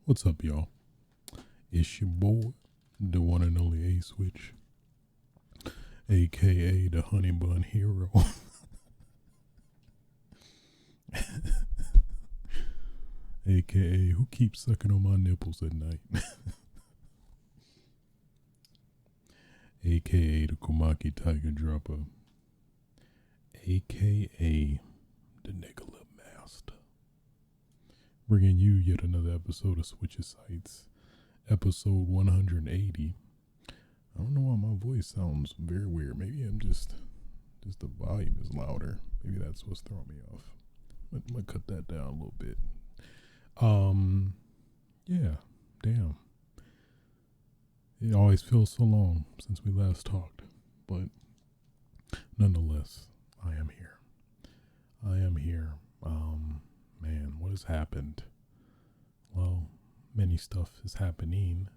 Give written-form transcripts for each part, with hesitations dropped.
What's up, y'all? It's your boy, the one and only A-Switch, aka the Honey Bun Hero. Aka who keeps sucking on my nipples at night. Aka the Komaki Tiger Dropper. Aka the Nigga Lip Master. Bringing you yet another episode of Switch's Sights, episode 180. I don't know why my voice sounds very weird. Maybe I'm just the volume is louder. Maybe that's what's throwing me off. I'm gonna cut that down a little bit. Yeah, damn. It always feels so long since we last talked, but nonetheless, I am here. Man, what has happened? Well, many stuff is happening.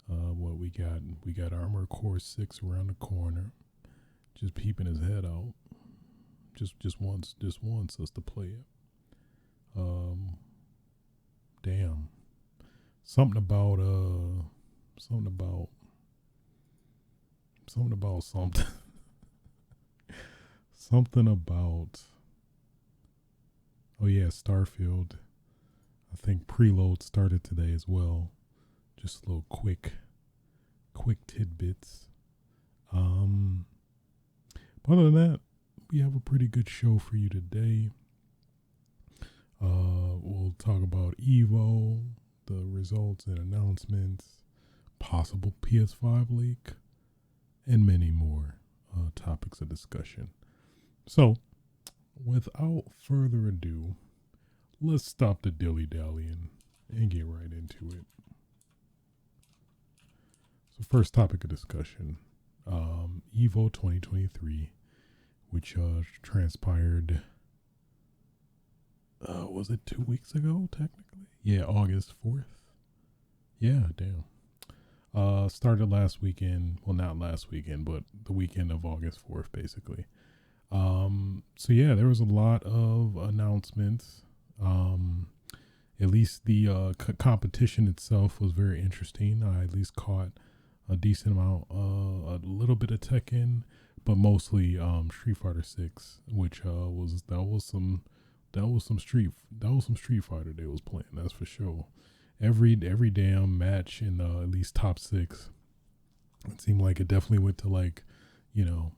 What we got Armored Core 6 around the corner, just peeping his head out. Just wants us to play it. Damn. Something about something. Something about, oh yeah, Starfield. I think preload started today as well. Just a little quick tidbits. But other than that, we have a pretty good show for you today. We'll talk about EVO, the results and announcements, possible PS5 leak, and many more topics of discussion. So, without further ado, let's stop the dilly-dallying and get right into it. So, first topic of discussion, EVO 2023, which transpired, was it 2 weeks ago, technically? Yeah, August 4th. Yeah, damn. Started last weekend. Well, not last weekend, but the weekend of August 4th, basically. So yeah, there was a lot of announcements. At least the competition itself was very interesting. I at least caught a decent amount, a little bit of Tekken, but mostly Street Fighter 6, which was some Street Fighter they was playing. That's for sure. Every damn match in at least top 6. It seemed like it definitely went to like, the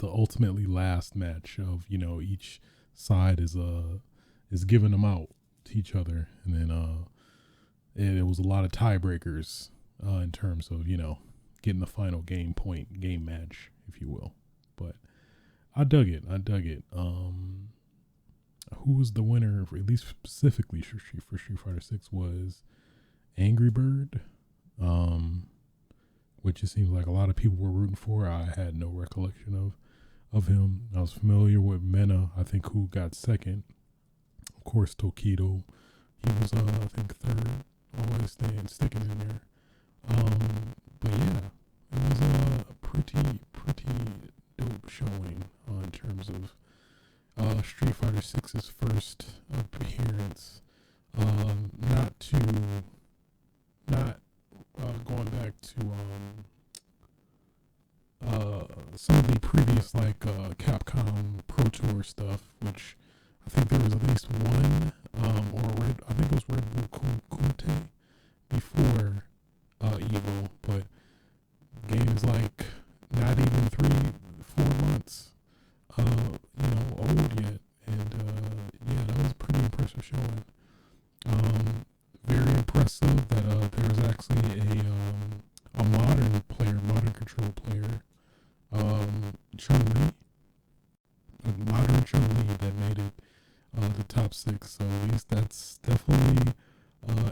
ultimately last match of, each side is giving them out to each other, and then it was a lot of tiebreakers in terms of getting the final game match, if you will. But I dug it. Who was the winner, for, at least specifically for Street Fighter 6, was Angry Bird, which it seems like a lot of people were rooting for. I had no recollection of him. I was familiar with Mena, I think, who got second. Of course, Tokido, he was, I think, third, always sticking in there. But yeah, it was a pretty dope showing in terms of Street Fighter 6's first appearance. Not going back to some of the previous Capcom Pro Tour stuff, which I think there was at least one, I think it was Red Bull Kumite before EVO, but games like not even 3-4 months old yet, and yeah, that was a pretty impressive showing. Very impressive that there was actually a modern control player, Chun-Li, a modern Chun-Li that made it the top 6. So at least that's definitely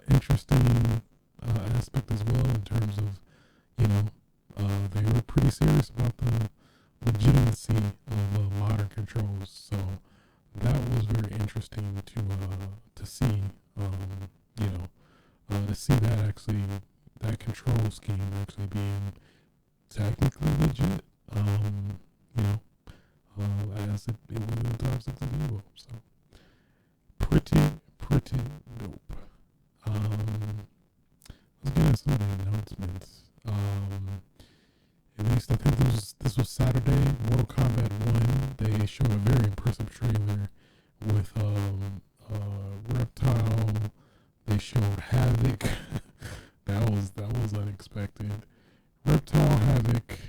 interesting aspect as well, in terms of they were pretty serious about the legitimacy of modern controls. So that was very interesting to see. To see that control scheme actually being technically legit. As it was in the top 6 of EVO. So pretty pretty dope. Let's get into some of the announcements. At least I think this was Saturday. Mortal Kombat 1. They showed a very impressive trailer with Reptile. They showed Havoc. that was unexpected. Reptile, Havoc,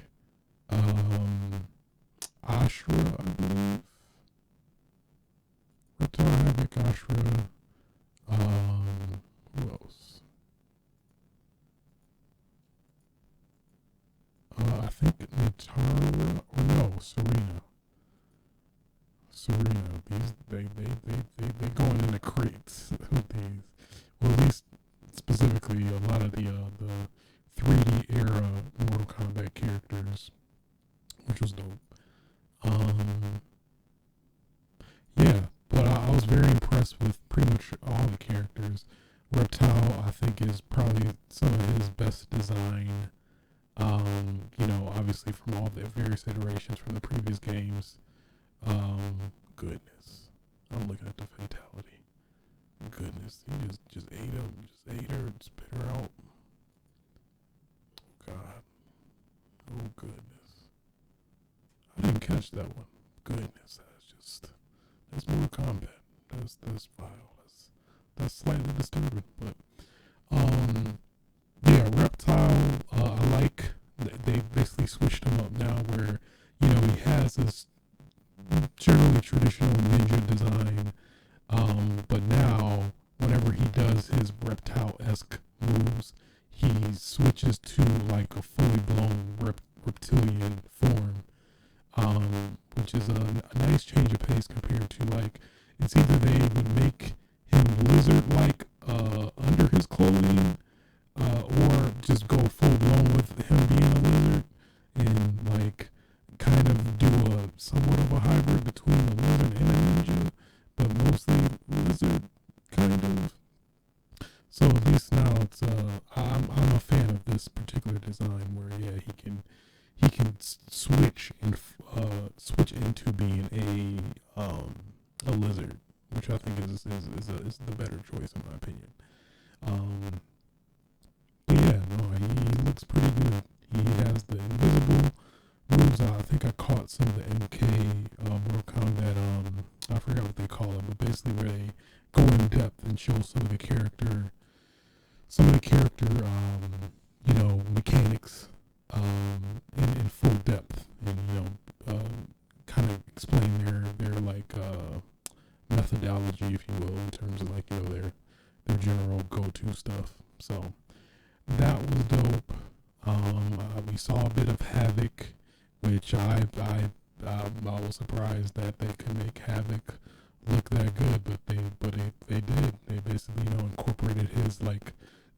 Ashra, I believe. Reptile, Havoc, Ashra. Who else? I think Natara, or no, Serena. These they going into crates with these. Well, at least specifically a lot of the 3D era Mortal Kombat characters, which was dope. Yeah, but I was very impressed with pretty much all the characters. Reptile, I think, is probably some of his best design. Obviously from all the various iterations from the previous games. Goodness. I'm looking at the fatality. Goodness, he just ate him. Just ate her and spit her out. Oh, God. Oh, goodness. I didn't catch that one. Goodness, that's Mortal Kombat. That's vile. That's slightly disturbing, but, yeah, Reptile, I like, they basically switched him up now where, he has this generally traditional ninja design, but now, whenever he does his Reptile-esque moves, he switches to, like, a fully blown reptilian form, which is a nice change of pace compared to, like, it's either they would make him lizard-like, under his clothing, or just go full blown with him being a lizard and like kind of do a somewhat of a hybrid between a lizard and a ninja, but mostly lizard kind of. So at least now it's I'm a fan of this particular design where he can switch and switch into being a lizard, which I think is the better choice in my opinion. But yeah, no, he looks pretty good. He has the invisible moves. I think I caught some of the MK Mortal Kombat. I forgot what they call it, but basically where they go in depth and show some of the character, mechanics, in full depth, and kind of explain their like methodology, if you will, in terms of like their general go-to stuff. So that was dope. We saw a bit of Havoc, which I was surprised that they could make Havoc look that good, but they did. They basically incorporated his like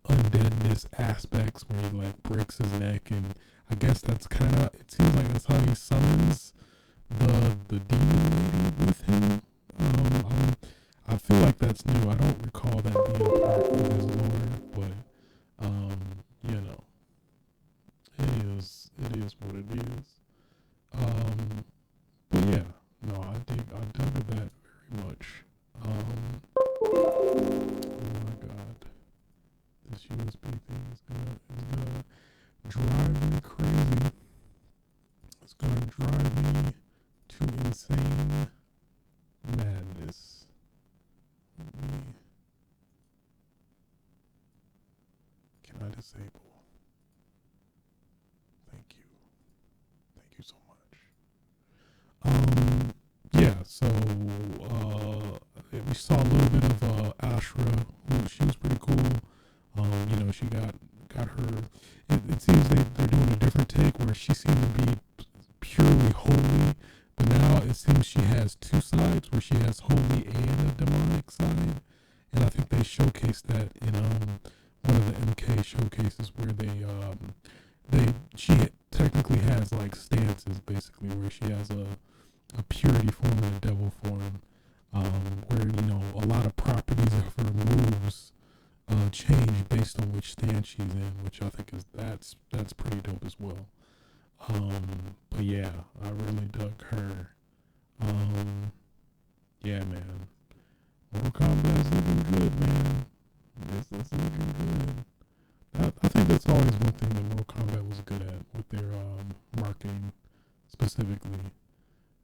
undeadness aspects where he like breaks his neck, and I guess that's kind of, it seems like that's how he summons the demon lady with him. I feel like that's new. I don't recall that being part of his lore, but it is what it is. But yeah, no, I dug that very much. Oh my God, this USB thing is gonna drive me crazy. It's gonna drive me to insane madness. Can I disable? Thank you so much. Yeah, so we saw a little bit of Ashra, who she was pretty cool. She got her. It seems they're doing a different take where she seemed to be purely holy, but now it seems she has two sides where she has holy and a demonic side, and I think they showcased that in one of the MK showcases where she technically has like stances basically where she has a purity form and a devil form, where a lot of properties of her moves change based on which stance she's in, which I think that's pretty dope as well. But yeah, I really dug her. Yeah, man, Mortal Kombat is looking good, that's always one thing that Mortal Kombat was good at with their marketing specifically.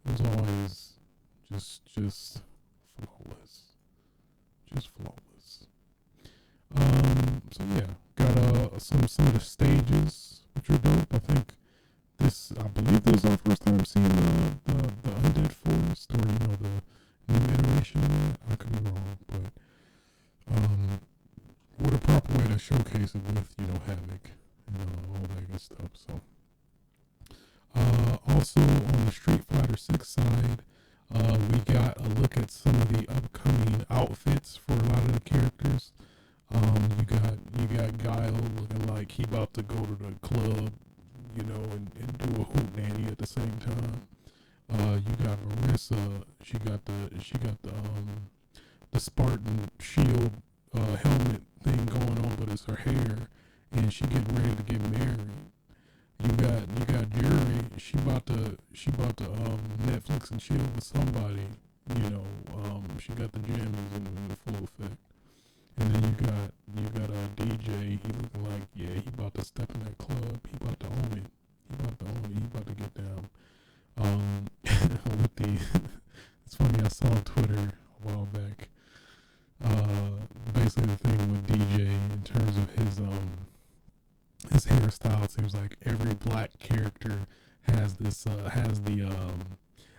It was always just flawless, just flawless. So yeah, got some of the stages which are dope. I believe this is our first time seeing the Undead Forest, or the new iteration of that. I could be wrong, but what a proper way to showcase it with Havoc and all that good stuff. So also on the Street Fighter 6 side, we got a look at some of the upcoming outfits for a lot of the characters. You got Guile looking like he about to go to the club, and do a hoot nanny at the same time. You got Marissa. She got the Spartan shield helmet thing going on, but it's her hair, and she getting ready to get married. You got Jerry. She about to Netflix and chill with somebody. She got the jammies in full effect. And then you got a DJ. He looking like, yeah, he about to step in that club. He about to own it. He about to get down. With the it's funny, I saw on Twitter a while back. Basically the thing with DJ in terms of his hairstyle, it seems like every black character has this has the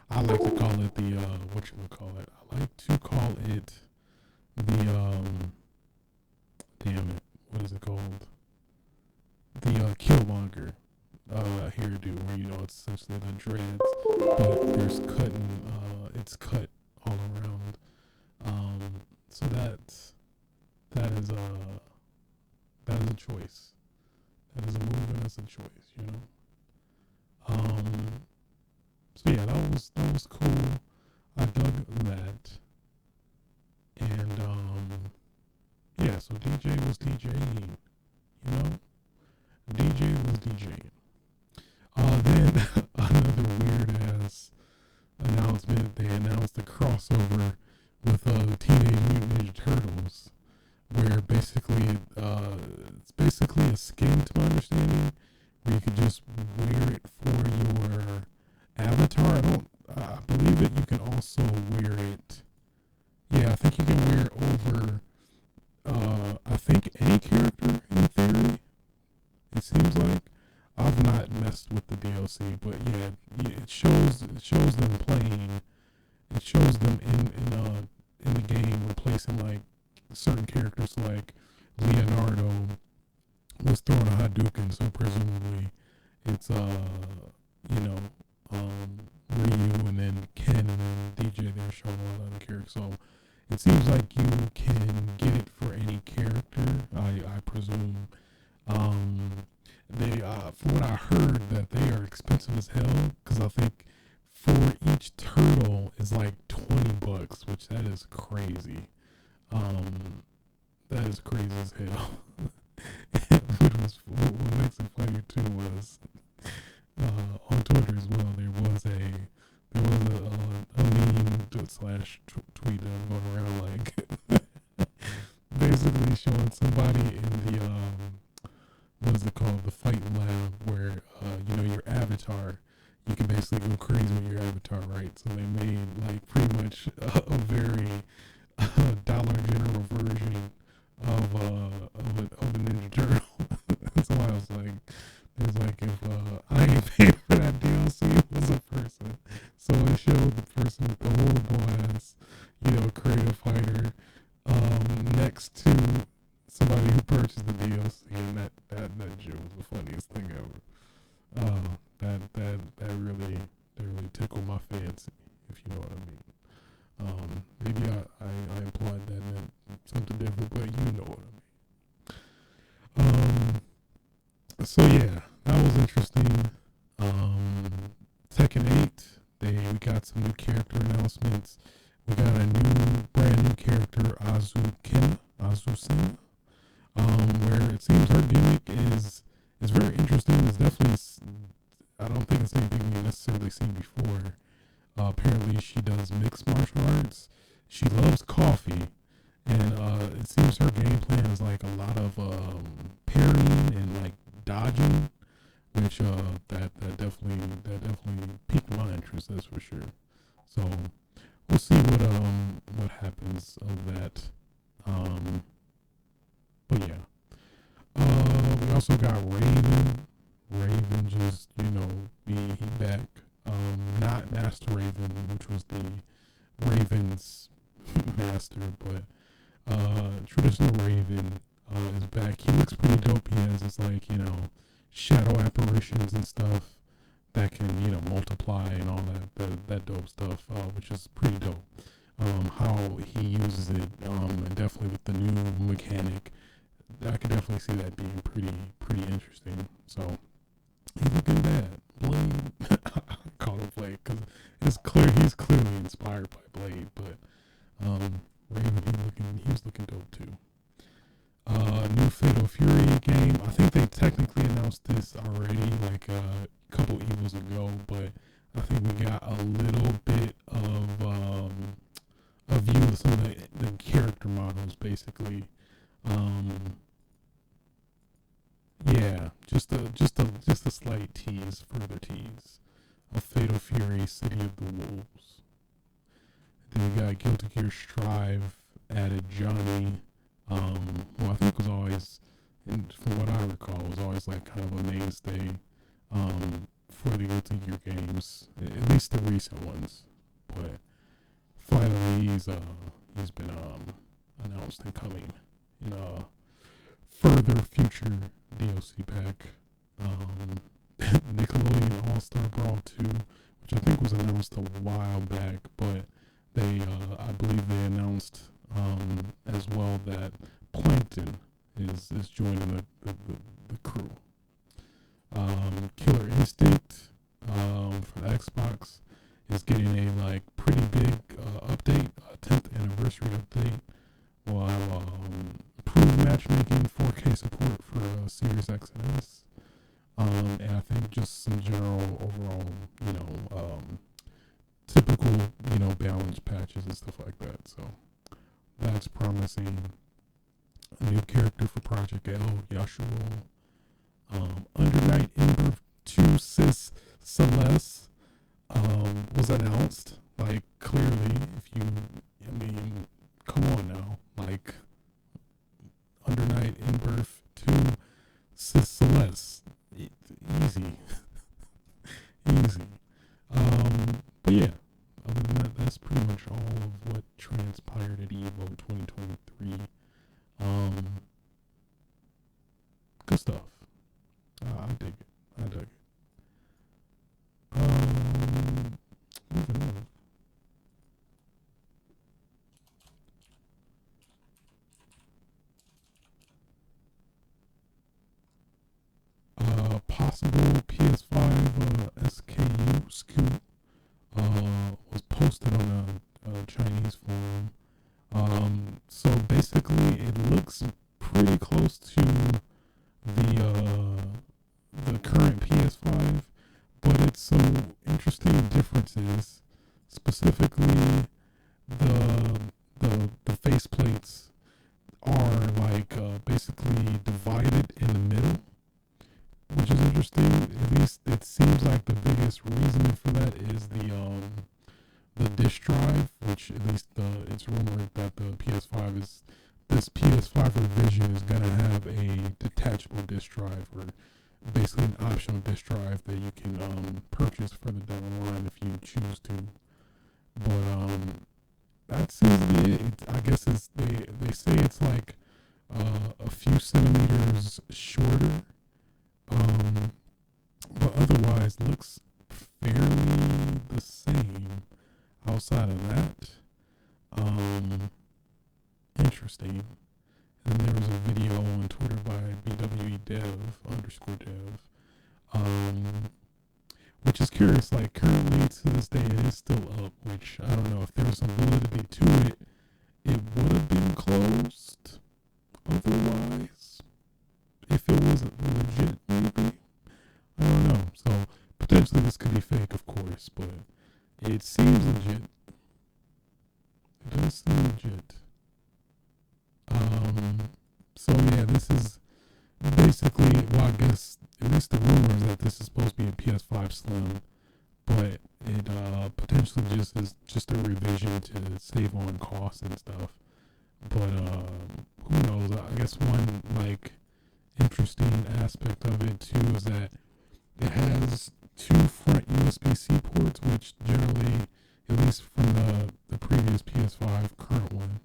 I like to call it the whatchamacallit. I like to call it the damn it, what is it called? The Killmonger hairdo, where it's essentially the dreads, but there's it's cut all around. So that is a choice. That is a move and that's a choice, So yeah, that was cool. I dug that. And yeah, so DJ was DJing, DJ was DJing. Then another weird ass announcement. They announced a crossover with Teenage Mutant Ninja Turtles, where basically it's basically a skin, to my understanding, where you could just wear it for your avatar. I believe that you can also wear it. Yeah, I think you can wear it over. I think any character in theory. It seems like. I've not messed with the DLC, but yeah, it shows them playing. It shows them in the game replacing like certain characters, like Leonardo was throwing a Hadouken, so presumably it's Ryu, and then Ken, and then DJ. They're showing a lot of the characters, so it seems like you can get it for any character. I presume. They from what I heard, that they are expensive as hell, because I think for each turtle is like $20, which that is crazy. That is crazy as hell. What makes it funny too was on Twitter as well. There was a meme slash tweet that I'm going around like basically showing somebody in the what is it called, the fight lab, where your avatar, you can basically go crazy with your avatar, right? So they made like pretty much a very Dollar General version of a Ninja Turtle. So I was like, it's like, if I ain't paid for that DLC, it was a person. So it showed the person with the horrible ass, creative fighter, next to somebody who purchased the DLC, and that joke was the funniest thing ever. That really tickled my fancy, if you know what I mean. Maybe I implied that meant something different, but you know what I mean. So yeah, that was interesting. Tekken 8, we got some new character announcements. We got a brand new character, Azukina, where it seems her gimmick is very interesting. It's definitely, I don't think it's anything we've necessarily seen before. Apparently she does mixed martial arts. She loves coffee, and it seems her game plan is like a lot of parrying and like dodging, which that definitely piqued my interest. That's for sure. So we'll see what happens of that. Um, but yeah, we also got Raven. Raven just he back. Not Master Raven, which was the Raven's master, but traditional Raven is back. He looks pretty dope. He has this like shadow apparitions and stuff that can multiply and all that dope stuff, which is pretty dope. How he uses it, and definitely with the new mechanic, I could definitely see that being pretty interesting. So he's looking bad. Blade, I call him Blade because he's clearly inspired by Blade, but Raven, he's looking dope too. New Fatal Fury game. I think they technically announced this already, like a couple EVOs ago, but I think we got a little bit of a view of some of the character models, basically. Yeah, just a slight tease, further tease of Fatal Fury, City of the Wolves. Then we got Guilty Gear Strive added Johnny, who I think was always, and from what I recall, was always like kind of a mainstay for the Guilty Gear games, at least the recent ones. But finally, he's been announced and coming in a further future DLC pack. Nickelodeon All-Star Brawl 2, which I think was announced a while back, but they I believe they announced as well that Plankton is joining the crew. Killer Instinct for the Xbox is getting a like pretty big update, 10th anniversary update. We'll have improved matchmaking, 4K support for Series X and S, and I think just some general overall, typical, balance patches and stuff like that. So that's promising. A new character for Project L, Yashua. Under Night Ember 2 Sis Celeste was announced. Like, clearly, come on now. Like, Under Night Ember 2 Sis Celeste. Easy. Easy. But yeah, other than that, that's pretty much all of what transpired at EVO 2023. Good stuff. I dig it. I dug it. Moving on. Possible PS5 SKU was posted on a Chinese forum. So basically, it looks pretty close to the current PS5, but it's some interesting differences. Specifically, the faceplates are like basically divided in the middle, which is interesting. At least it seems like the biggest reasoning for that is the disk drive, which at least it's rumored that this PS5 revision is gonna have a detachable disk drive, or basically an optional disk drive that you can purchase further down the line if you choose to. But that seems to be it. I guess they say it's like a few centimeters shorter, but otherwise looks fairly the same. Outside of that, interesting. And there was a video on Twitter by BWE_dev, which is curious. Like, currently to this day, it is still up, which I don't know if there was some validity to it. It would have been closed otherwise, if it wasn't legit, maybe. I don't know. So potentially this could be fake, of course, but it seems legit. It does seem legit. So yeah, this is basically, well, I guess at least the rumor is that this is supposed to be a PS5 Slim, but it potentially just is just a revision to save on costs and stuff. But who knows? I guess one like interesting aspect of it too is that it has two front USB-C ports, which generally, at least from the previous PS5 current one,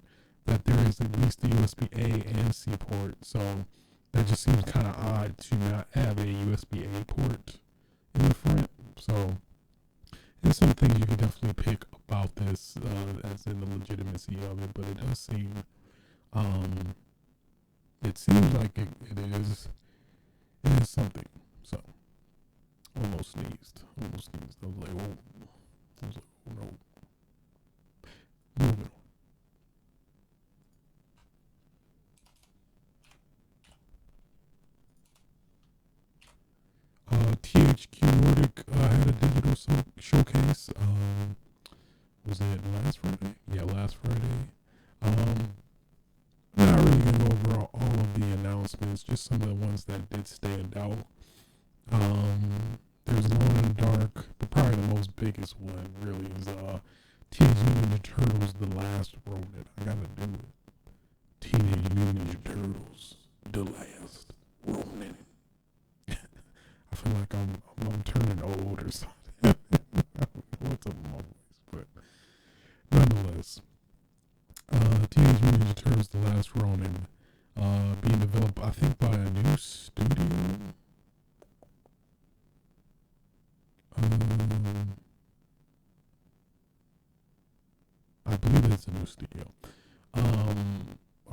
that there is at least the USB-A and C port. So that just seems kind of odd to not have a USB-A port in the front. So there's some things you can definitely pick about this, as in the legitimacy of it, but it does seem, it seems like it is something. So almost sneezed. I was like, oh, no. Moving on. THQ Nordic had a digital showcase. Was it last Friday? Yeah, last Friday. Not really gonna go over all of the announcements, just some of the ones that did stand out. There's Alone in the Dark, but probably the most biggest one really is Teenage Mutant Ninja Turtles: The Last Ronin. I gotta do it. Teenage Mutant Ninja Turtles: The Last Ronin. I feel like I'm turning old or something. I don't know what's up with my voice, but nonetheless, Teenage Mutant Ninja Turtles: The Last Ronin, being developed, I think, by a new studio. I believe it's a new studio.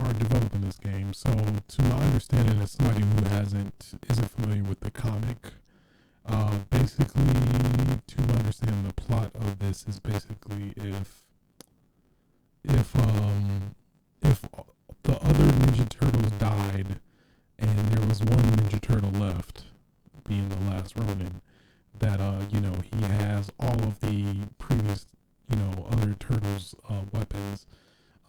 Are developing this game. So, to my understanding, as somebody who isn't familiar with the comic, basically, to my understanding, the plot of this is basically if the other Ninja Turtles died and there was one Ninja Turtle left, being the last Ronin, that he has all of the previous other turtles weapons.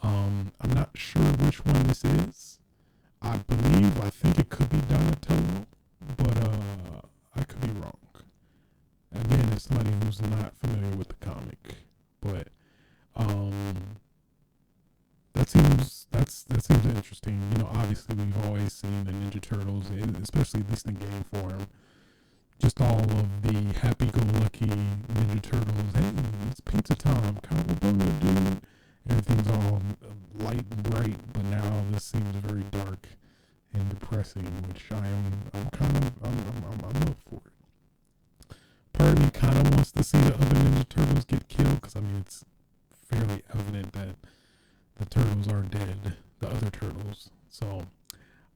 I'm not sure which one this is. I think it could be Donatello, but I could be wrong. Again, it's somebody who's not familiar with the comic, but that seems interesting. Obviously we've always seen the Ninja Turtles, especially at least in game form, just all of the happy-go-lucky Ninja Turtles. Hey, it's pizza time, cowabunga, dude. Everything's all light and bright, but now this seems very dark and depressing, which I'm up for it. Part of me kind of wants to see the other Ninja Turtles get killed, because it's fairly evident that the turtles are dead, the other turtles. So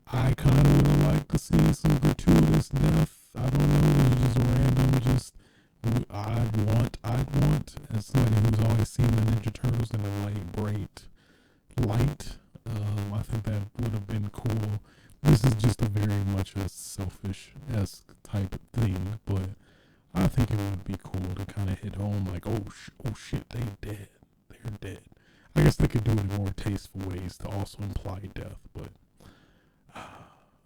I kind of would have liked to see some gratuitous death. I don't know, it's just random, I'd want, as somebody who's always seen the Ninja Turtles in a light, bright light, I think that would have been cool. This is just a very much a selfish-esque type of thing, but I think it would be cool to kind of hit home, like, oh shit, they're dead. I guess they could do it in more tasteful ways to also imply death, but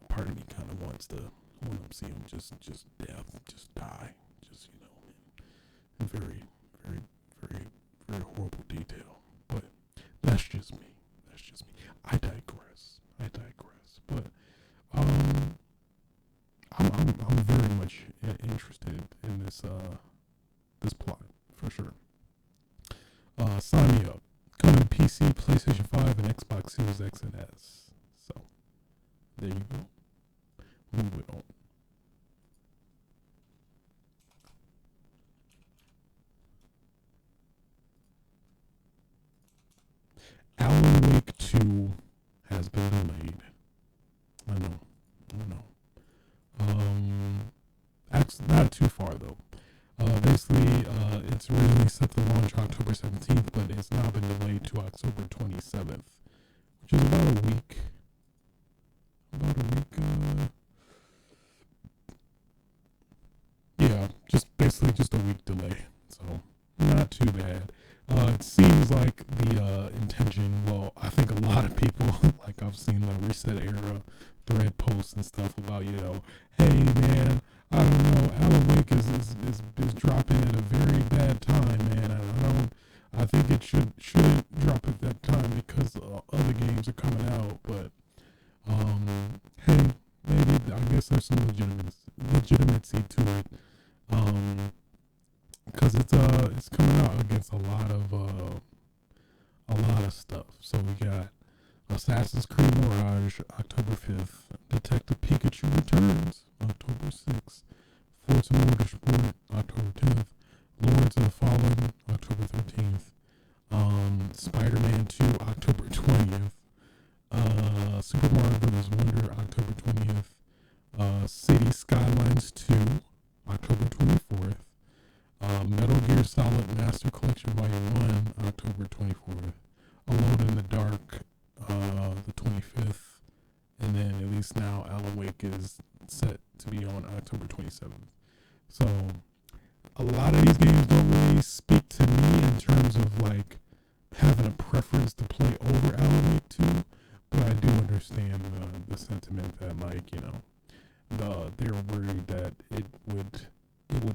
part of me kind of wants to, when I'm seeing just death, just die, just, in very, very, very, very horrible detail. But that's just me. I digress. But I'm very much interested in this plot for sure. Sign me up. Coming to PC, PlayStation 5, and Xbox Series X and S. So there you go. Moving on. Alan Wake 2 has been delayed. I know. Actually, not too far though. Basically, it's originally set to launch October 17th, but it's now been delayed to October 27th, which is about a week. Yeah, just a week delay. So, not too bad. It seems like the intention, well, I think a lot of people, like I've seen the Reset Era thread posts and stuff about, hey man, I don't know, Alan Wake is dropping at a very bad time, man. I think it shouldn't drop at that time because other games are coming out, but hey, maybe I guess there's some legitimacy to it, because it's coming out against a lot of stuff. So we got Assassin's Creed Mirage October 5th, Detective Pikachu Returns October 6th, Forza Motorsport October 10th, Lords of the Fallen October 13th, Spider-Man 2 October 20th, Super Mario Bros. Wonder October 20th, City Skylines 2 October 24th, Metal Gear Solid Master Collection Volume 1 October 24th, Alone in the Dark the 25th, and then at least now Alan Wake is set to be on October 27th. So a lot of these games don't really speak to me in terms of like having a preference to play over Alan Wake 2, but I do understand the sentiment that they're worried that it would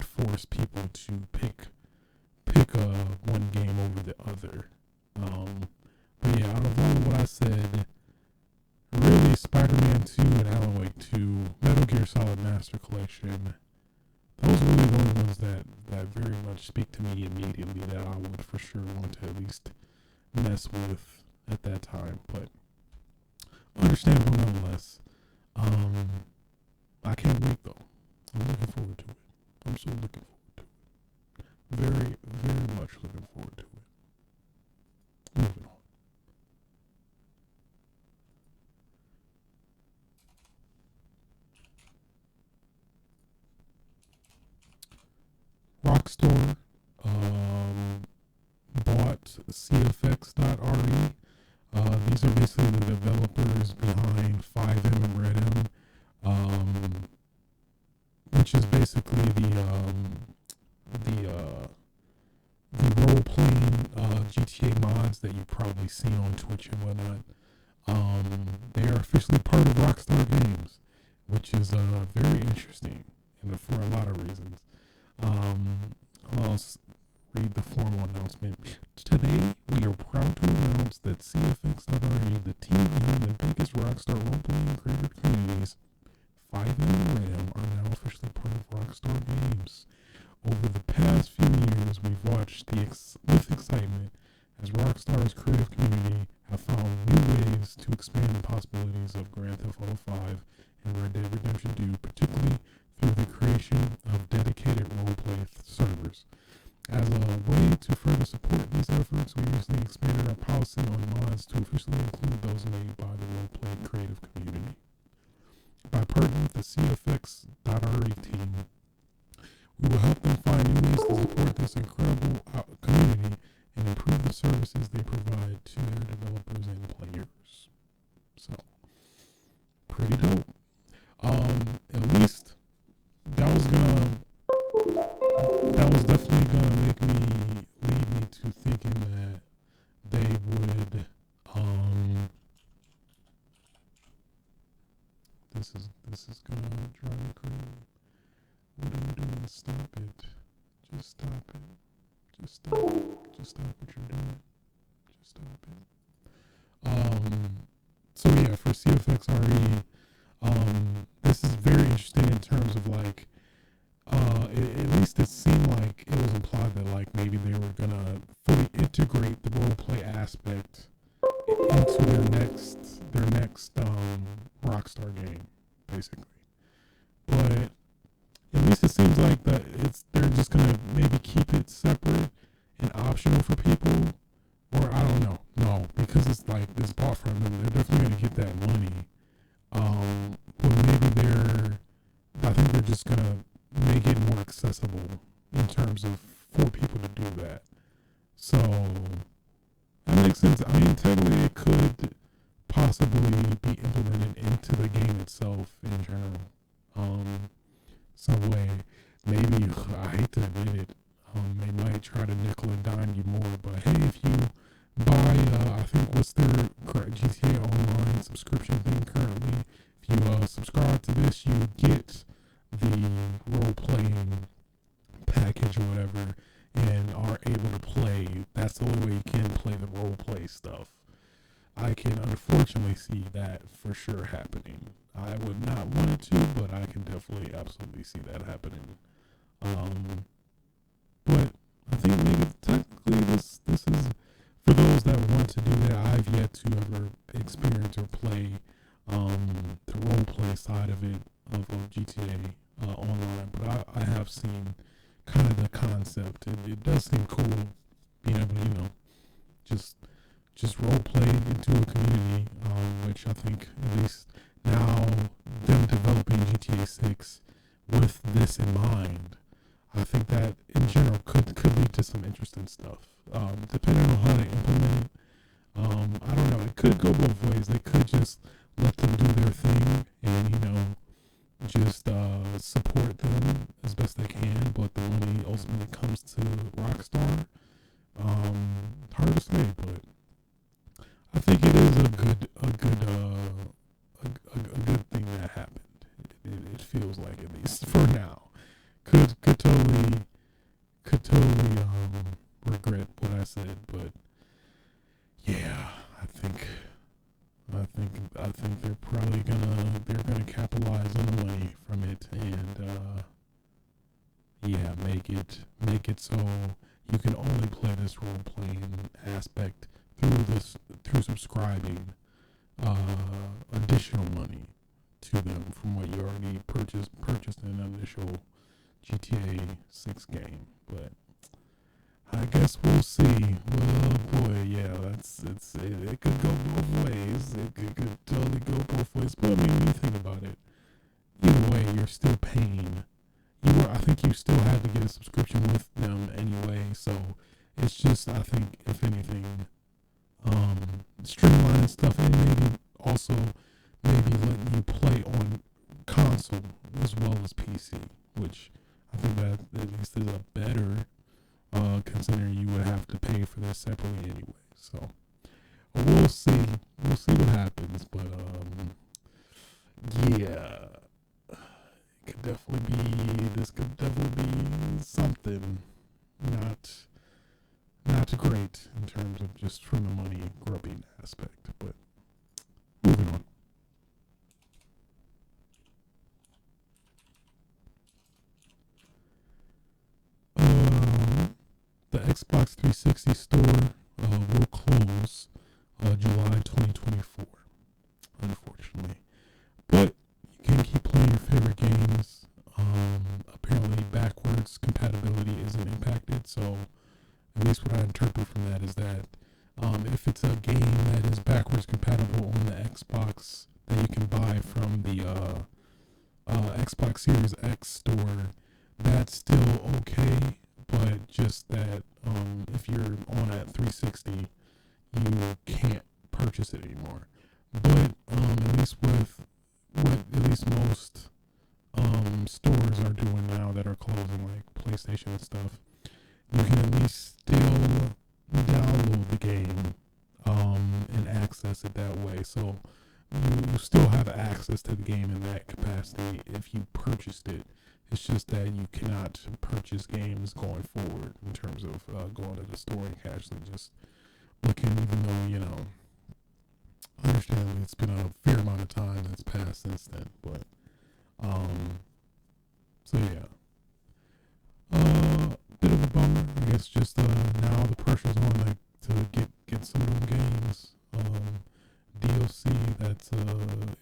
force people to pick one game over the other. But yeah, out of all what I said, really Spider-Man 2 and Alan Wake 2, Metal Gear Solid Master Collection, those are really the only ones that very much speak to me immediately that I would for sure want to at least mess with at that time. But understandable nonetheless. I can't wait though. I'm looking forward to it. I'm so looking forward to it. Very, very much looking forward to it. Moving on. Rockstar bought cfx.re. These are basically the developers behind 5M and Red M, which is basically the role playing GTA mods that you probably see on Twitch and whatnot. They are officially part of Rockstar Games, which is very interesting and for a lot of reasons. I'll read the formal announcement. Today, we are proud to announce that cfx.re, the team behind the biggest Rockstar role-playing creator communities, 5M and Ram, are now officially part of Rockstar Games. Over the past few years, we've watched with excitement as Rockstar's creative community have found new ways to expand the possibilities of Grand Theft Auto 5 and Red Dead Redemption 2, particularly through the creation of dedicated roleplay servers. As a way to further support these efforts, we recently expanded our policy on mods to officially include those made by the roleplay creative community. By partnering with the cfx.re team, we will help them find new ways to support this incredible community and improve the services they provide to their developers and players. So, pretty dope. At least that was definitely gonna lead me to thinking that they would this is gonna drive me crazy. What are you doing? Stop it. Just stop it. Just stop it. Just stop what you're doing. Just stop it. So yeah, for cfx.re, this is very interesting in terms of like, at least it seemed like it was implied that like maybe they were gonna fully integrate the roleplay aspect into their next Rockstar game, basically. But at least it seems like that they're just gonna maybe keep it separate and optional for people, or I don't know. No, because it's like it's bought from them, they're definitely gonna get that money. But maybe I think they're just gonna make it more accessible in terms of for people to do that. So that makes sense. I mean, technically it could possibly be implemented into the game itself in general. Some way. Maybe, I hate to admit it, they might try to nickel and dime you more, but hey, what's their GTA Online subscription thing currently. If you subscribe to this, you get the role playing package or whatever, and are able to play. That's the only way you can play the role play stuff. I can unfortunately see that for sure happening. I would not want it to, but I can definitely absolutely see that happening. But I think maybe technically this is for those that want to do that. I've yet to ever experience or play the role play side of it of GTA Online, but I have seen kind of the concept, and it does seem cool being able to just role play into a community, which I think at least now them developing GTA 6 with this in mind, I think that in general could lead to some interesting stuff. Depending on how they implement it, I don't know. It could go both ways. They could just let them do their thing and just support them as best they can, but the money ultimately comes to Rockstar. Hard to say, but I think it is a good thing that happened. It feels like, at least for now. Could totally regret what I said, but yeah, I think they're probably gonna capitalize on the money from it, and yeah, make it so you can only play this role playing aspect through subscribing additional money to them from what you already purchased in an initial GTA 6 game. But I guess we'll see. Well, boy, yeah, it could go both ways. It could totally go both ways. But I mean, when you think about it, either way, you're still paying. I think you still had to get a subscription with them anyway. So it's just, I think, if anything, streamline stuff, and maybe also letting you play on console as well as PC, which I think that at least is a better, considering you would have to pay for this separately anyway. So we'll see what happens, but yeah, this could definitely be something not great in terms of just from the money grubbing aspect. But moving on. The Xbox 360 store will close July 2024, unfortunately. But you can keep playing your favorite games. Apparently backwards compatibility isn't impacted, so at least what I interpret from that is that if it's a game that is backwards compatible on the Xbox that you can buy from the Xbox Series X store, that's still okay, but just that if you're on at 360, you can't purchase it anymore. But at least with what at least most stores are doing now that are closing, like PlayStation and stuff, you can at least still download the game and access it that way. So you still have access to the game in that capacity if you purchased it. It's just that you cannot purchase games going forward in terms of going to the store and casually just looking, even though, understandably it's been a fair amount of time that's passed since then. But, so yeah. Bit of a bummer. I guess just now the pressure's on to get some of them games. DLC that's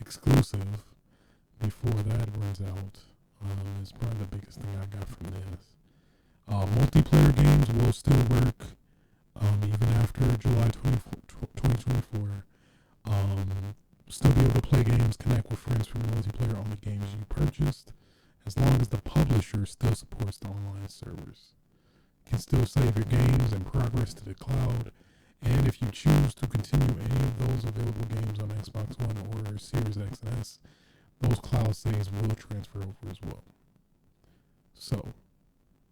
exclusive before that runs out. Is probably the biggest thing I got from this. Multiplayer games will still work even after July 2024. Still be able to play games, connect with friends from multiplayer on the games you purchased, as long as the publisher still supports the online servers. You can still save your games and progress to the cloud, and if you choose to continue any of those available games on Xbox One or Series X and S, those cloud saves will transfer over as well. So,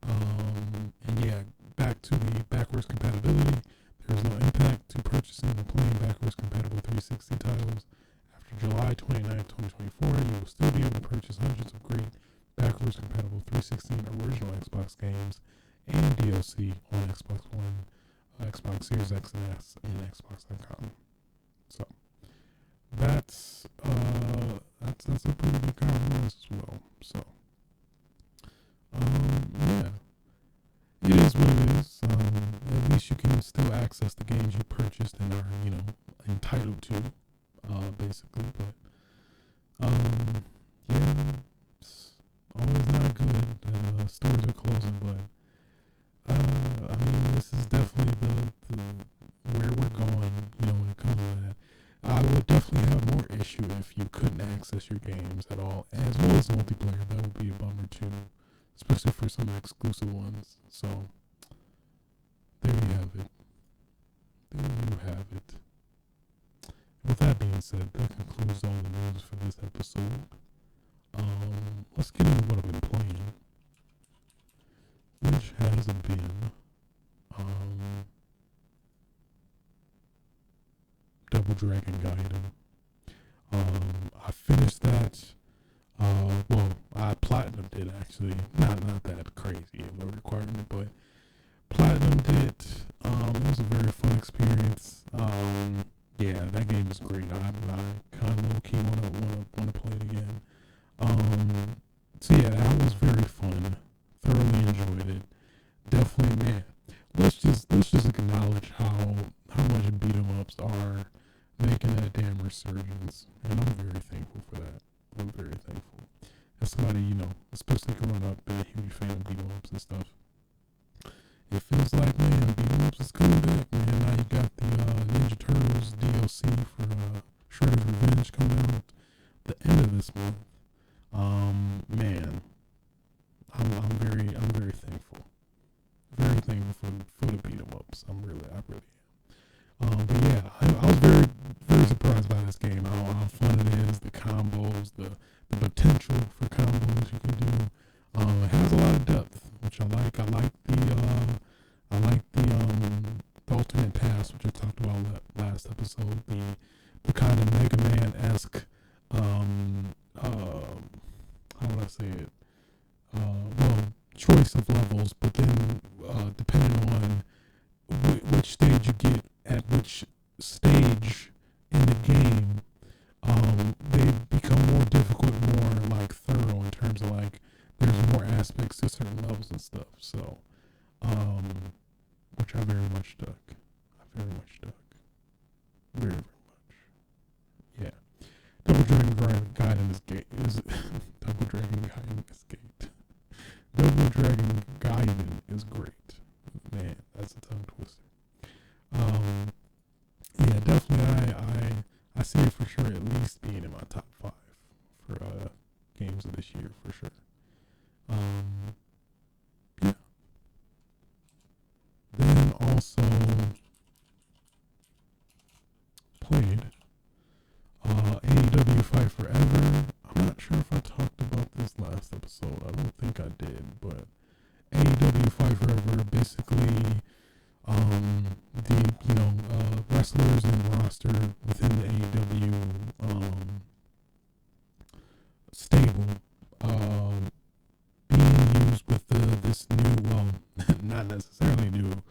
and yeah, back to the backwards compatibility. There's no impact to purchasing and playing backwards 360 titles. After July 29, 2024, you will still be able to purchase hundreds of great backwards compatible 360 and original Xbox games and DLC on Xbox One, Xbox Series X and S, and Xbox.com. So that's a pretty good compromise as well. So yeah, it is what it is. At least you can still access the games you purchased and are entitled to, basically. But yeah, it's always not good that stores are closing, but I mean, this is definitely the where we're going, when it comes to that. I would definitely have more issue if you couldn't access your games at all, as well as multiplayer. That would be a bummer too, especially for some exclusive ones. So there you have it. There you have it. With that being said, that concludes all the news for this episode. Let's get into what I've been playing, which has been Double Dragon Gaiden. I finished that. Well, I platinumed it actually. Not that crazy of a requirement, but platinumed it. It was a very fun experience. Yeah, that game is great. I kind of low key wanna play it again. So yeah, that was very fun. Thoroughly enjoyed it. Definitely, man. Let's just acknowledge how much beat 'em ups are making that damn resurgence, and I'm very thankful for that. I'm very thankful. As somebody, especially growing up, been a huge fan of beat 'em ups and stuff. It feels like, man, beat 'em ups is coming back, man. Now you got the Ninja Turtles DLC for Shredder's Revenge coming out the end of this month. Man, I'm very thankful. Very thankful for the beat 'em ups. I really am. But yeah, I was very surprised by this game. How fun it is, the combos, the potential for combos you can do. It has a lot of depth, which I like. I like the alternate paths, which I talked about last episode. The kind of Mega Man-esque, how would I say it? Choice of levels, but then depending on which stage you get at which stage in the game, they become more difficult, more thorough in terms of there's more aspects to certain levels and stuff. So, which I very much dug. Very much. Yeah. Double Dragon Gaiden is gay. Double Dragon Gaiden is gay. Double Dragon Gaiden is great. Man, that's a tongue twister. Yeah, definitely. I see it for sure. At least being in my top 5 for games of this year for sure. Yeah. Then also played AEW Fight Forever. I'm not sure if I talked about this last episode. I don't think I did, but AEW Fight Forever, basically the wrestlers and roster within the AEW stable being used with this new, not necessarily new,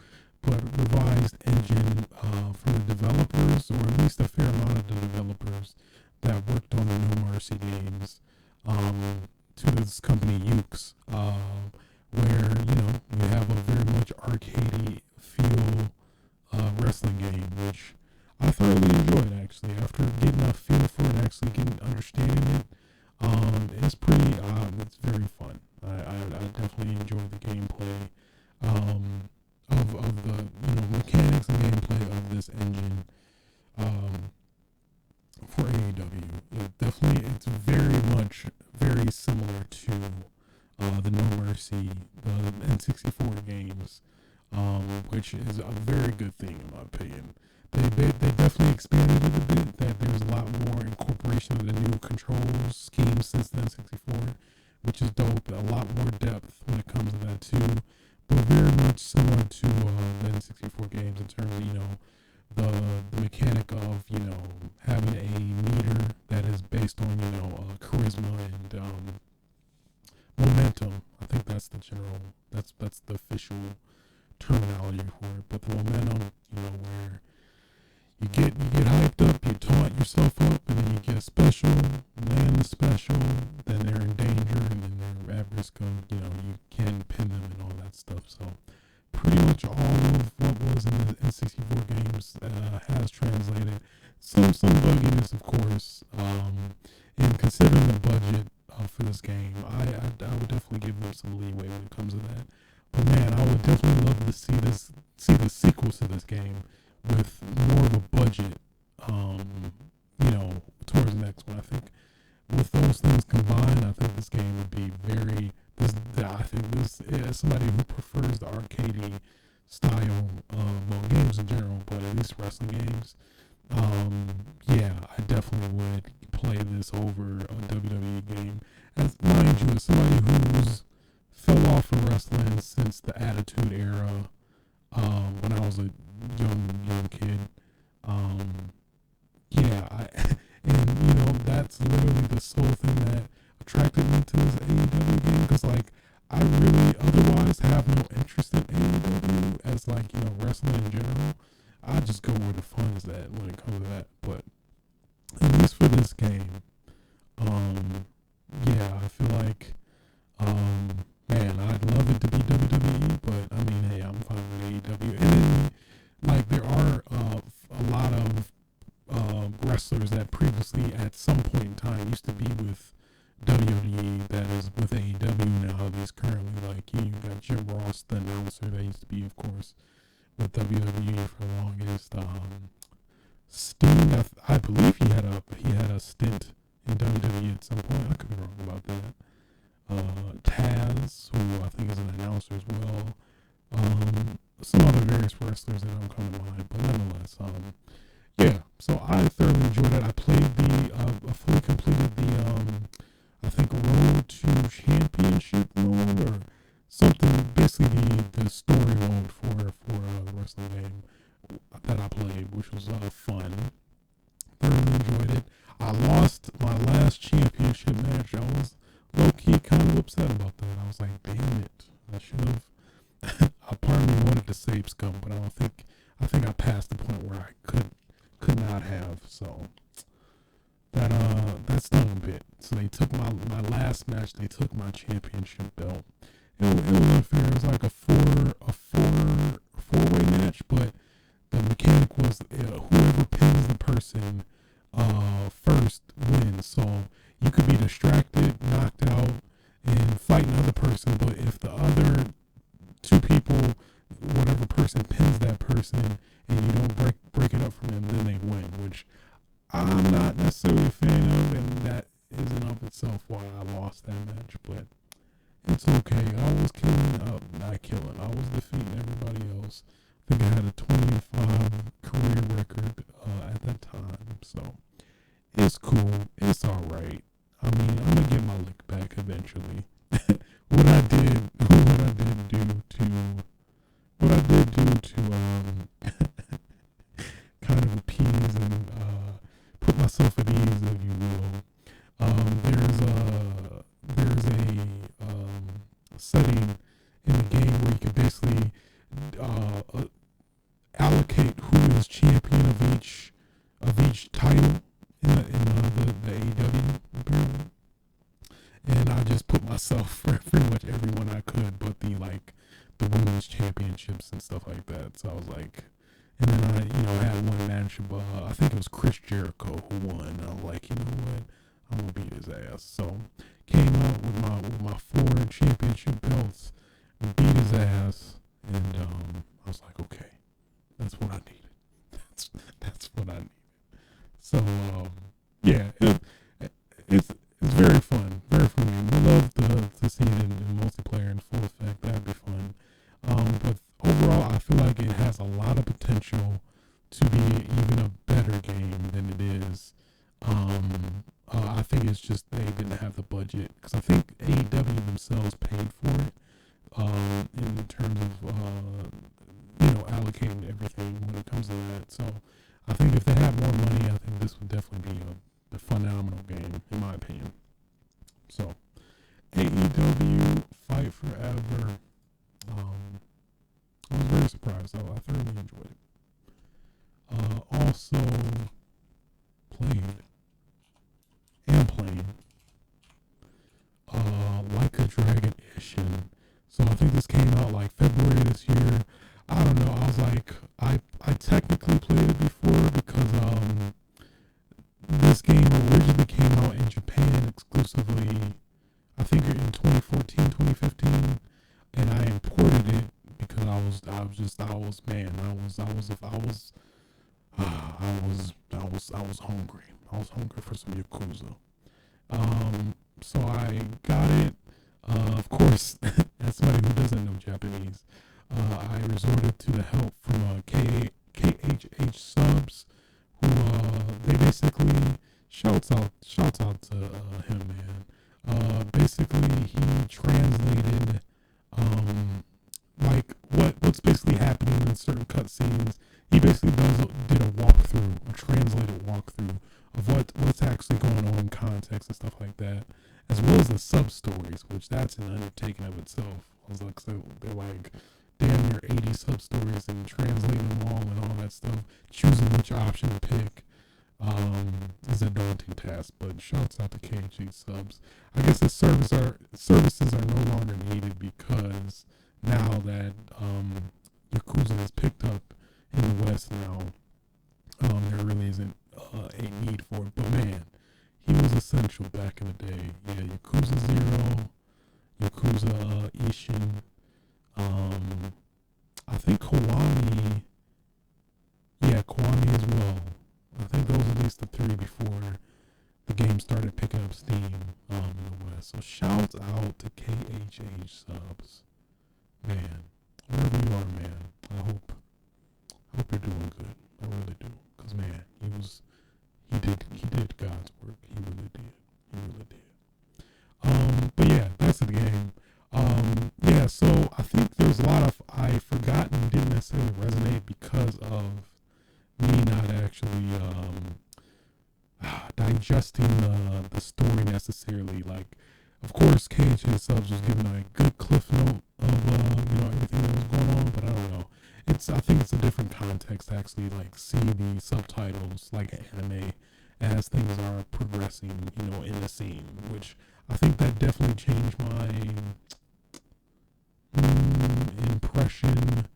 but revised engine from the developers, or at least a fair amount of the developers that worked on the No Mercy games, to this company Ukes, where you have a very much arcadey feel wrestling game, which I thoroughly enjoyed actually. After getting a feel for it, actually understanding it, it's pretty. It's very fun. I definitely enjoy the gameplay of the mechanics and gameplay of this engine for AEW. It's very similar to the No Mercy, the N64 games, which is a very good thing in my opinion. They definitely expanded it a bit, that there's a lot more incorporation of the new controls scheme since the N64, which is dope. A lot more depth when it comes to that too, but very much similar to the N64 games in terms of, the mechanic of, having a meter that is based on, charisma and momentum. I think that's the general, that's the official terminology for it. But the momentum, where you get hyped up, you taunt yourself up, and then you get a special, land the special, then they're in danger, and then they're at risk of, you can pin them and all that stuff. So pretty much all of what was in the N64 games has translated. Some bugginess, of course, and considering the budget for this game, I would definitely give them some leeway when it comes to that. But man, I would definitely love to see the sequels to this game with more of a budget, towards the next one. I think with those things combined, I think this game would be very. I think this, as somebody who prefers the arcadey style, games in general, but at least wrestling games, yeah, I definitely would play this over a WWE game. As mind you, as somebody who's fell off of wrestling since the Attitude Era, when I was a young kid, yeah, and that's literally the sole thing that attracted me to this AEW game, because I really otherwise have no interest in AEW as wrestling in general. I just go where the fun is at when it comes to that. But at least for this game, yeah, I feel like, man, I'd love it to be WWE, but I mean, hey, I'm fine with AEW. And then, there are a lot of wrestlers that previously, at some point in time, used to be with WWE that is with AEW now. He's currently, you got Jim Ross, the announcer that used to be, of course, with WWE for the longest. Sting, I believe he had a stint in WWE at some point. I could be wrong about that. Taz, who I think is an announcer as well. Some other various wrestlers that don't come to mind, but nonetheless, yeah. So I thoroughly enjoyed it. I played I fully completed I think Road to Championship mode or something. Basically, the story mode for the wrestling game that I played, which was fun. Thoroughly enjoyed it. I lost my last championship match. I was low key kind of upset about that. I was like, damn it, I should have. A part of me wanted to save scum, but I think I passed the point where I could not have. So that stung a bit. So they took my last match. They took my championship belt. It was unfair. It was like a four-way match, but the mechanic was whoever pins the person first wins. So you could be distracted, knocked out, and fight another person. But if the other two people, whatever person pins that person, and you don't break it up from them, then they win, which I'm not necessarily a fan of, and that is in of itself why I lost that match. But it's okay. I was I was defeating everybody else. I think I had a 20-5 career record at that time, so it's cool. It's all right. I mean, I'm gonna get my lick back eventually. What I did do to kind of appease and put myself at ease, if you will. There's a setting in the game where you can basically allocate who is champion of each title in the AEW apparently. And I just put myself for pretty much everyone I could, but the women's championships and stuff like that. So I was like, and then I had one match, I think it was Chris Jericho who won. And I was like, you know what, I'm gonna beat his ass. So came out with my 4 championship belts, beat his ass, and I was like, okay, that's what I needed. That's what I needed. So yeah, it's very fun, very fun game. I love to see it in multiplayer in full effect. That'd be fun. But overall, I feel like it has a lot of potential to be even a better game than it is. I think it's just they didn't have the budget, because I think AEW themselves paid for it. In terms of allocating everything when it comes to that. So I think if they had more money, I think this would definitely be a phenomenal game, in my opinion. So AEW Fight Forever. I was very surprised. I thoroughly enjoyed it. Also played Like a Dragon Ishin. So I think this came out like February this year. I don't know. I was like, I technically played it before because this game originally came out in Japan exclusively. I think in 2014, 2015, and I imported it because I was hungry. I was hungry for some Yakuza. So I got it. Of course, as somebody who doesn't know Japanese, I resorted to the help from KHH subs, who they basically shouts out to him, man. Basically he translated like what's basically happening in certain cutscenes. He basically did a walkthrough, a translated walkthrough of what's actually going on in context and stuff like that, as well as the sub stories, which that's an undertaking of itself. I was like, so they're like damn near 80 sub stories and translating them all and all that stuff. Choosing which option to pick is a daunting task. But shouts out to KG subs. I guess the services are no longer needed because now that Yakuza is picked up in the West now, there really isn't a need for it. But man, he was essential back in the day. Yeah, Yakuza 0, Yakuza Ishin, I think Kiwami as well. I think those are at least the three before the game started picking up steam in the West. So shouts out to KHH subs. Man, wherever you are, man, I hope you're doing good. I really do. Cause man, he did God's work. He really did. But yeah, that's the game. Yeah, so I think there's a lot of I forgot and didn't necessarily resonate because of me not actually digesting the story necessarily. Like, of course, KHS subs was giving a good cliff note of everything that was going on, but I don't know. I think it's a different context to actually like see the subtitles like anime as things are progressing, in the scene, which I think that definitely changed my impression,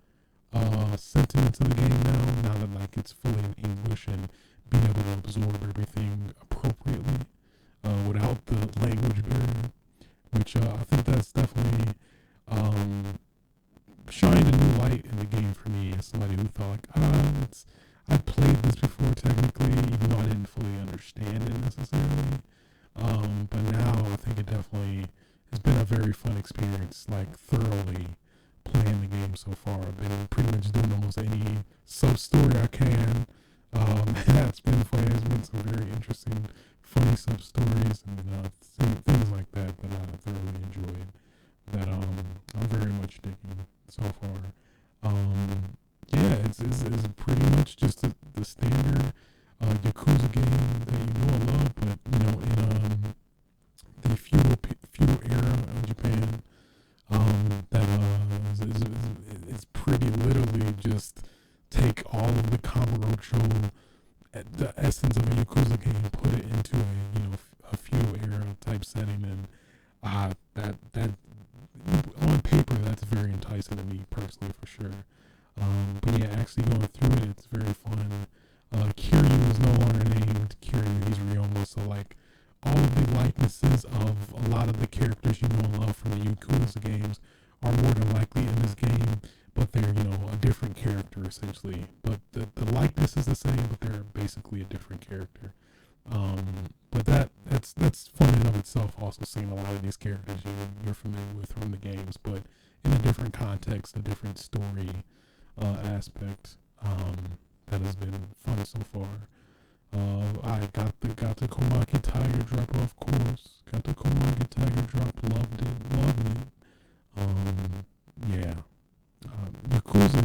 sentiments of the game now that like it's fully in English and being able to absorb everything appropriately, without the language barrier, which I think that's definitely shined a new light in the game for me as somebody who thought like, I played this before technically, even though I didn't fully understand it necessarily. But now I think it definitely has been a very fun experience, like thoroughly playing the game so far. I've been pretty much doing almost any sub-story I can. That's been funny. There's been some very interesting, funny sub-stories and things like that I thoroughly enjoyed, that I'm very much digging so far. Yeah, it's pretty much just the standard Yakuza game that you know and love, but in the feudal era of Japan, it's pretty literally just take all of the Kamurocho, the essence of a Yakuza game, put it into a feudal era type setting, and that on paper that's very enticing to me personally for sure. But yeah, actually going through it, it's very fun. Kiryu is no longer named Kiryu, he's Ryoma, so like all of the likenesses of a lot of the characters you know and love from the Yakuza games are more than likely in this game, but they're, a different character essentially. But the likeness is the same, but they're basically a different character. But that's fun in of itself, also seeing a lot of these characters you're familiar with from the games, but in a different context, a different story aspect. That has been fun so far. I got the Komaki Tiger drop, of course. Got the Komaki Tiger drop, loved it. Yeah. Yakuza,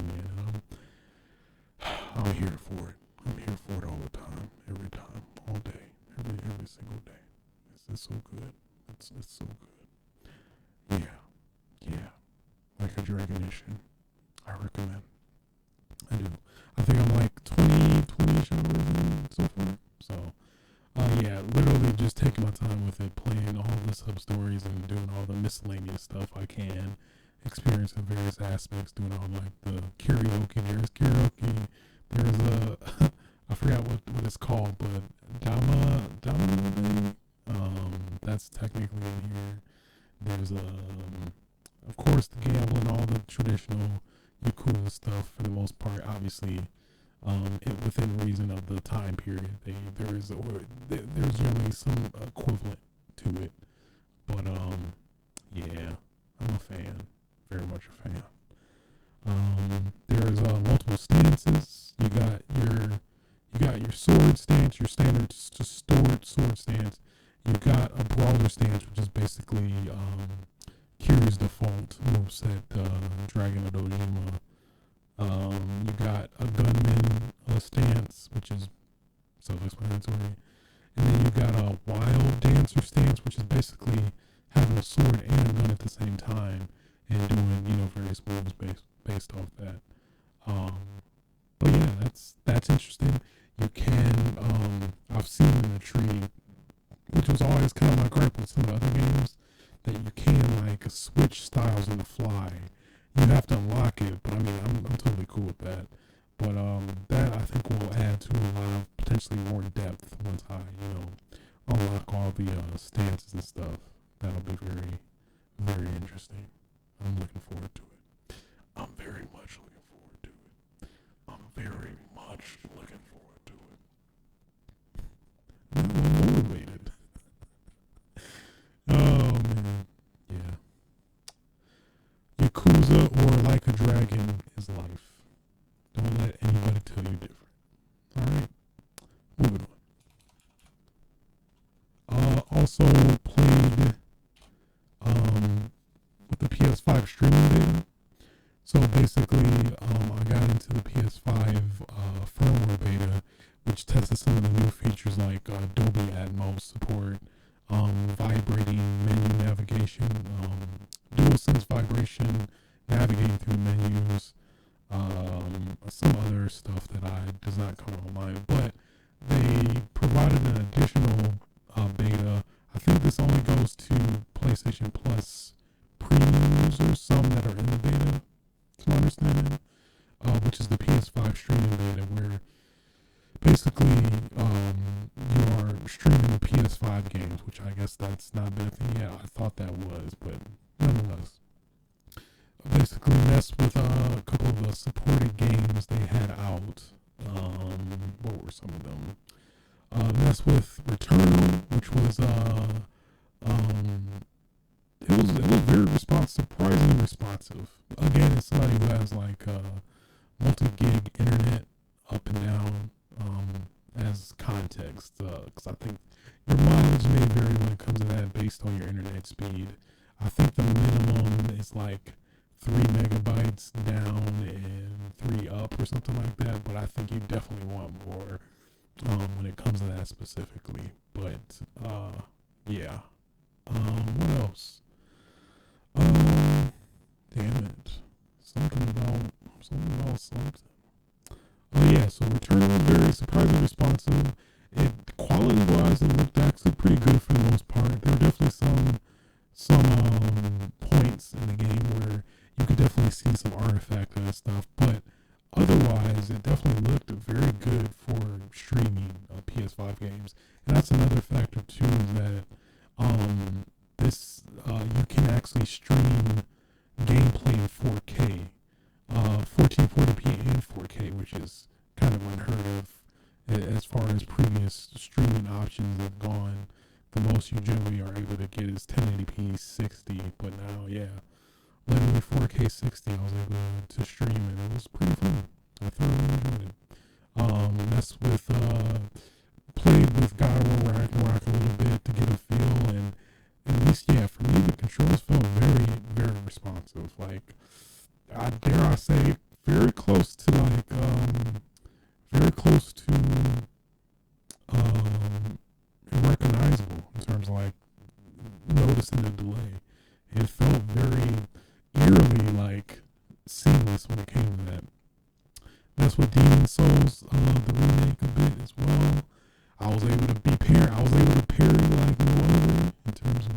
man. I I'm here for it. I'm here for it all the time, every time, all day, every single day. It's so good. It's so good. Yeah. Like a Dragon Ishin. I recommend. I do. I think I'm like 20-ish hours in so far. So, yeah, literally just taking my time with it, playing all the sub-stories and doing all the miscellaneous stuff I can, experiencing various aspects, doing all like the karaoke. There's karaoke. There's I forgot what it's called, but Dama, that's technically in here. There's of course, the gambling, all the traditional Yakuza stuff for the most part. Obviously, within reason of the time period, there's generally some equivalent to it. But yeah, I'm a fan, very much a fan. There's multiple stances. You got your sword stance, your standard sword stance. You got a brawler stance, which is basically Kiryu's default moveset, Dragon of Dojima. You got a gunman stance, which is self-explanatory. And then you got a wild dancer stance, which is basically having a sword and a gun at the same time and doing, various moves based off that. But yeah, that's interesting. You can, I've seen in the tree, which was always kind of my gripe with some of the other games, that you can like switch styles on the fly. You have to unlock it, but I mean, I'm totally cool with that. But that I think will add to a lot of potentially more depth once I, unlock all the stances and stuff. That'll be very, very interesting. I'm looking forward to it. I'm very much looking forward to it. I'm very much looking forward to it. I'm motivated. Oh man, yeah. Yakuza or Like a Dragon is life. Don't let anybody tell you different. Alright, moving on. Also played with the PS5 Streaming Beta. So basically, I got into the PS5 firmware beta, which tested some of the new features like Dolby Atmos support, vibrating menu navigation, DualSense vibration, navigating through menus, some other stuff that does not come online. But they provided an additional beta. I think this only goes to PlayStation Plus premium users, some that are in the beta, to my understanding, which is the PS5 Streaming Beta, where basically you are streaming the PS5 games, which I guess that's not been a thing yet. I thought that was, but nonetheless. Basically mess with a couple of the supported games they had out. What were some of them? Mess with Returnal, which was it was very surprisingly responsive. Again, it's somebody who has like multi-gig internet up and down as context, because I think your mileage may vary when it comes to that based on your internet speed. I think the minimum is like 3 megabytes down and 3 up or something like that, but I think you definitely want more when it comes to that specifically. But yeah. What else? Damn it. Something about something. Oh yeah, so Returnal was very surprisingly responsive. Quality-wise, it looked actually pretty good for the most part. There were definitely some points in the game where you could definitely see some artifact and stuff, but otherwise, it definitely looked very good for streaming PS5 games. And that's another factor too, is that this you can actually stream gameplay in 4K, 1440p and 4K, which is kind of unheard of as far as previous streaming options have gone. The most you generally are able to get is 1080p 60, but now, yeah, literally 4K 60, I was able to stream, and it was pretty fun. I thoroughly enjoyed it. Played with God of War Ragnarok a little bit to get a feel, and at least, yeah, for me, the controls felt very, very responsive. Like, dare I say, very close to like like noticing the delay. It felt very eerily like seamless when it came to that. That's what Demon Souls, the remake a bit as well. I was able to parry like no other in terms of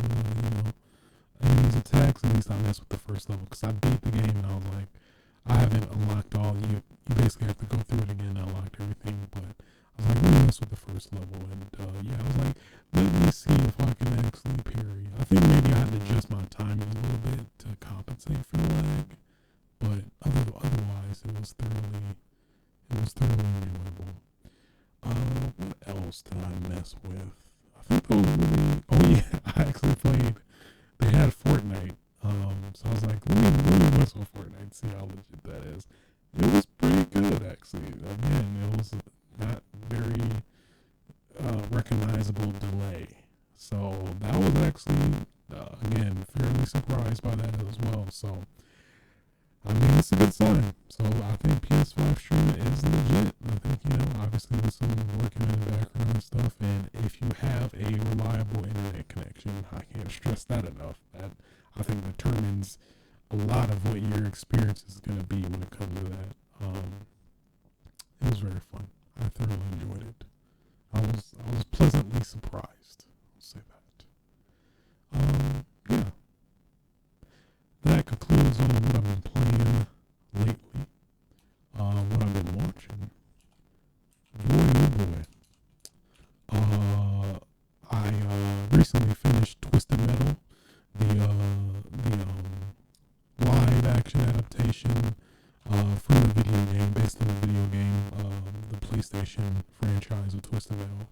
enemies attacks. At least I messed with the first level because I beat the game and I was like, I haven't unlocked all. You basically have to go through it again. I unlocked everything, but I was like, let me mess with the first level, and I was like, let me see if I can actually parry. I think maybe I had to adjust my timing a little bit to compensate for the lag, but otherwise it was thoroughly enjoyable. What else did I mess with? I think those really. Oh yeah, I actually played. They had Fortnite. So I was like, let me mess with Fortnite and see how legit that is. It was pretty good actually. Again, it was not very recognizable delay. So that was actually again fairly surprised by that as well. So I mean, it's a good sign. So I think PS5 streaming is legit. I think, obviously with some working in the background and stuff, and if you have a reliable internet connection, I can't stress that enough. That I think determines a lot of what your experience is going to be when it comes to that. It was very fun. I thoroughly enjoyed it. I was pleasantly surprised. I'll say that. Yeah. That concludes on what I've been playing lately. What I've been watching. Boy, oh boy. I recently finished Twisted Metal, the live action adaptation from the video game, based on the video game, the PlayStation franchise of Twisted Metal,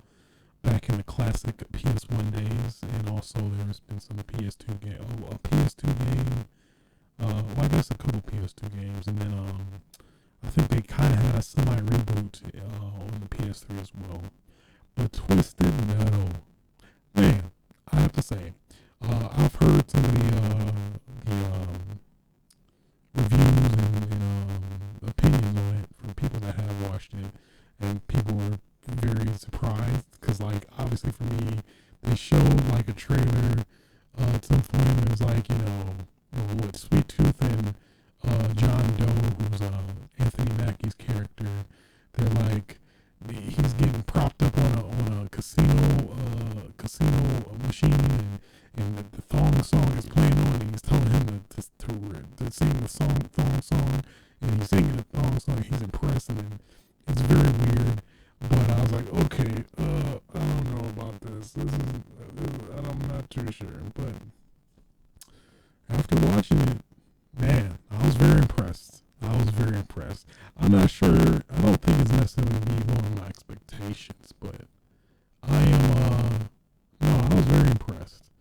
back in the classic PS1 days, and also there's been some PS2 game, a PS2 game. Well, I guess a couple PS2 games, and then I think they kind of had a semi-reboot on the PS3 as well. But Twisted Metal, man, I have to say, I've heard some of the reviews and opinions on it from people that have watched it, and people were very surprised because, like, obviously for me, they showed like a trailer at some point, and it was like, what Sweet Tooth and John Doe, who's Anthony Mackie's character, they're like, he's getting propped up on a casino machine, and the thong song is playing on, and he's telling him to sing the thong song, and he's singing the thong song. He's impressed, and it's very weird. But I was like, okay, I don't know about this. I'm not too sure, but after watching it, man, I was very impressed. I'm not sure. I don't think it's necessarily meeting my expectations, but I was very impressed.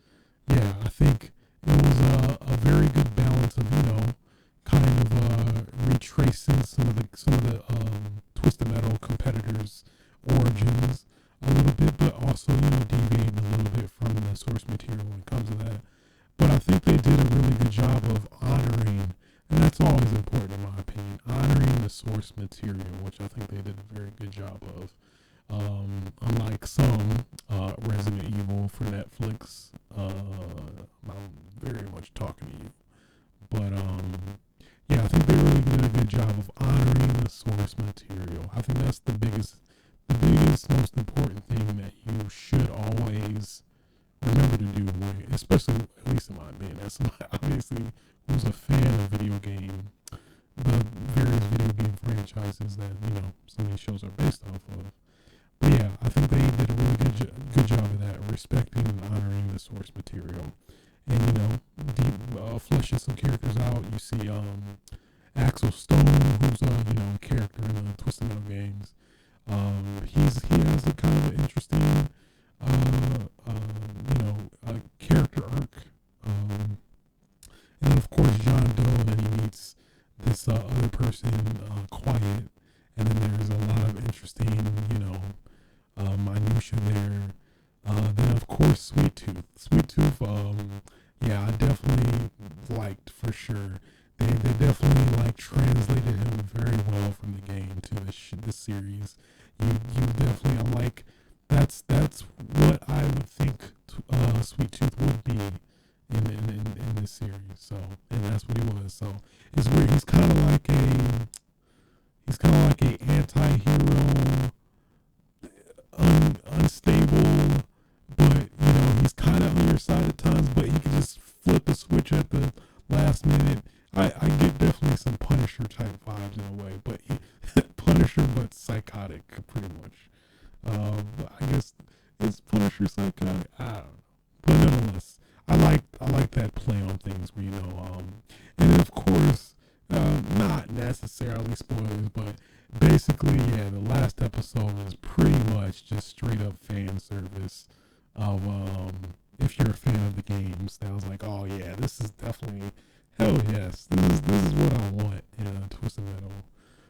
Yeah, I think it was a very good balance of, kind of retracing some of the Twisted Metal competitors' origins a little bit, but also, deviating a little bit from the source material when it comes to that. But I think they did a really good job of honoring, and that's always important in my opinion, honoring the source material, which I think they did a very good job of. Unlike some Resident Evil for Netflix, I'm very much talking to you. But yeah, I think they really did a good job of honoring the source material. I think that's the biggest, most important thing that you should always remember to do, especially, at least in my opinion, as somebody obviously who's a fan of the various video game franchises that, some of these shows are based off of. But yeah, I think they did a really good job of that, respecting and honoring the source material. And, fleshing some characters out. You see Axel Stone, who's a character in the Twisted Metal games. He has a kind of interesting character arc. And then of course John Doe, and then he meets this other person, Quiet, and then there's a lot of interesting, minutia there. Then of course Sweet Tooth. Yeah, I definitely liked, for sure. They definitely translated him very well from the game to this series. You definitely, unlike That's what I would think Sweet Tooth would be in this series. So, and that's what he was. So it's weird. He's kind of like a anti-hero, unstable, but he's kind of on your side at times. But he can just flip the switch at the last minute. I get definitely some Punisher type vibes in a way, but Punisher but psychotic, pretty much. I guess is Punisher psychotic? I don't know. But nonetheless, I like that play on things where and then of course, not necessarily spoilers, but basically, yeah, the last episode is pretty much just straight up fan service of if you're a fan of the games. That was like, oh yeah, this is definitely hell yes, this is what I want in a Twisted Metal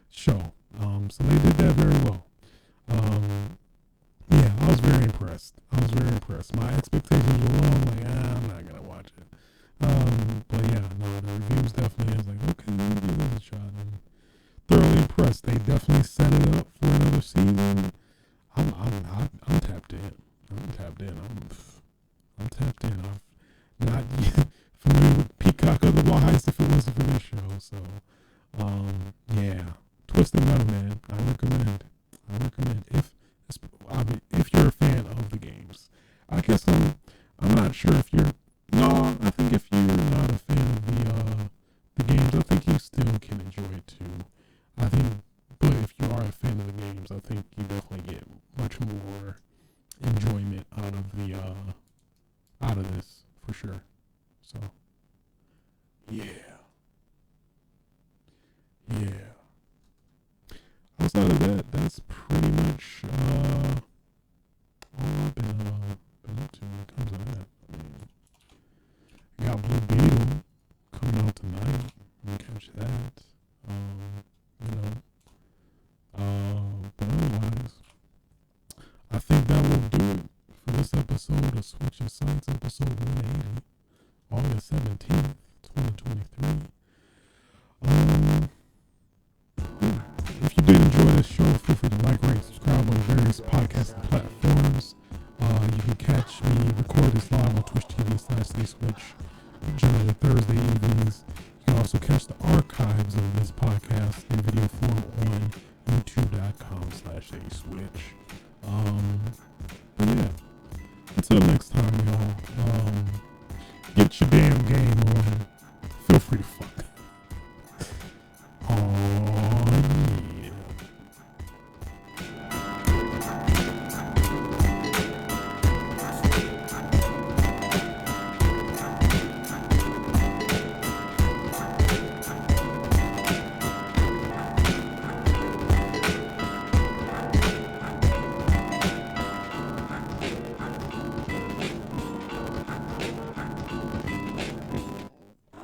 show. So they did that very well. Yeah, I was very impressed. My expectations were low. I'm like, I'm not gonna watch it. But yeah, no, the reviews definitely. I was like, okay, let me give this a shot. And thoroughly impressed. They definitely set it up for another season. I'm tapped in. I'm tapped in. I'm not yet familiar with Peacock otherwise if it wasn't for this show. So, yeah, Twisted Metal, man. I recommend. If you're a fan of the games. I guess I'm not sure if you're. No, I think if you're not a fan of the games, I think you still can enjoy it too. I think, but if you are a fan of the games, I think you definitely get much more enjoyment out of this for sure. So, yeah. Outside of that, that's pretty much all I've been up to when it comes to that. I mean, we got Blue Beetle coming out tonight. You can catch that. But otherwise, I think that will do it for this episode of Switching Sites, episode 180, August 17th, 2023. If you did enjoy this show, feel free to like, rate, subscribe on various podcasting platforms. You can catch me record this live on Twitch TV/Switch, generally Thursday evenings. You can also catch the archives of this podcast in video form on youtube.com/aswitch. But yeah, until next time, y'all, get your damn game on. Feel free to fuck. Oh, yeah.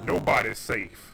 Nobody's safe.